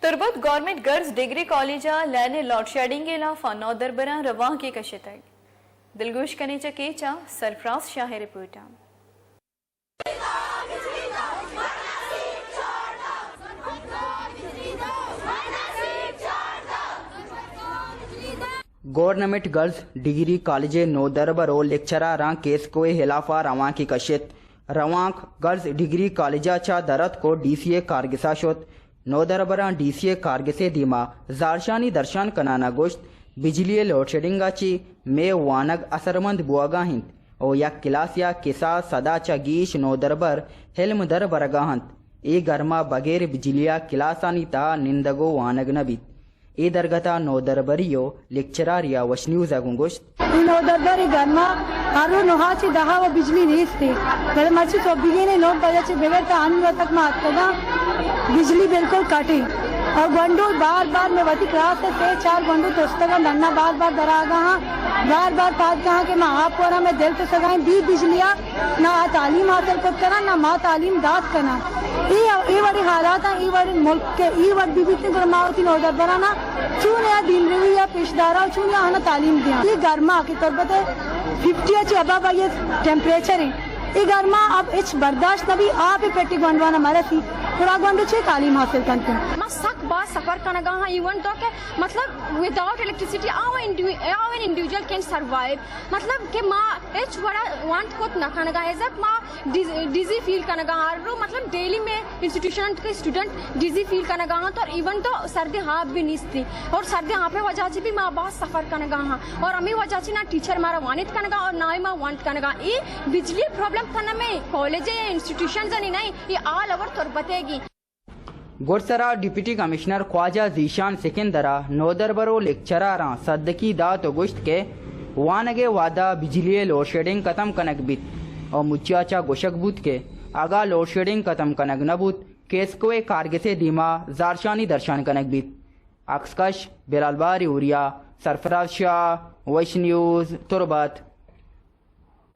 तुरबत government girls degree कॉलेजा लैने load shedding के लाफा नौदर बरा रवां की कशित दिलगोश कने केचा सरफराज शाह रिपोर्टा। गवर्नमेंट गर्ल्स डिग्री कॉलेज नौदर बरो लेक्चरारां केस कोए हिलाफा रवां की कशित रवांक गर्ल्स डिग्री कॉलेजाच्या दरत को डीसीए कारगिसा शोत नौदर बरा डीसीए कारगिसे दीमा जारशानी दर्शान कनाना गोश्त बिजली लोड शेडिंगाची मे वानग असरमंद बुआगाहिंत ओ या क्लास या किसा सदाचा गीश नौदरबर हेल्म दर बरगाहंत ए गर्मा बगैर बिजलिया क्लासानी ता निंदगो वानग नबीत ए दरगता नौदरबरियो लेक्चरारिया वश न्यूज अगुंगोश्त नौदरबरी गर्मा हारू नोहाची दहा व बिजली नीसते गले मची तो बिगेने लोग बजाचे बगैर ता अन्य तक मा अतदा बिजली बिल्कुल काटे और गंडू बार बार में वती क्लास से 4 गंडू तोस्तगा नन्ना बार बार दरागा बार बार पाद कहा कि माँ आप वरा में दिल तो सगाएं दी बिजलिया ना तालीम हासिल को करना ना माँ तालीम दाद करना ये बड़ी हालात हैं ये बड़ी मुल्क के ये बड़ी बीबीते गरमावती नौदर बराना चून या दिन रही या पेशदारा चून या आना तालीम दिया ये गर्मा की तरबत है 50 चे अबाब ये टेम्परेचर है ये गर्मा अब इच बर्दाश्त नबी आप पेटी गंडवाना मारे थी थोड़ा गंडू छे तालीम हासिल करते हैं मैं सक बात सफर करना गहा इवन तो के मतलब without electricity our an individual can survive मतलब के माँ एच बड़ा वांट को ना खाना गहा जब माँ डिजी फील करना गहा रो मतलब डेली में इंस्टीट्यूशन के स्टूडेंट डिजी फील करना गहा तो इवन तो सर्दी हाथ भी निस्ती और सर्दी हाँ पे वजह से भी माँ बहुत सफर करना गहा और अमी वजह से ना टीचर मारा वानित करना गहा और ना ही माँ वांट करना गहा ये बिजली प्रॉब्लम था ना में कॉलेज या इंस्टीट्यूशन नहीं ये ऑल ओवर तुरबतेगी गोरसरा डिप्टी कमिश्नर ख्वाजा जीशान सिकंदरा नौदरबरो लेक्चरारा सद्दकी दात गोश्त के वानगे वादा बिजली लोड शेडिंग खत्म कनक बित और मुच्चाचा गोशक बुत के आगा लोड शेडिंग खत्म कनक नबूत केस कोए कारगिसे दीमा जारशानी दर्शान कनक बित अक्सकश बिलाल बारी उरिया सरफराज शाह वैश न्यूज तुरबत।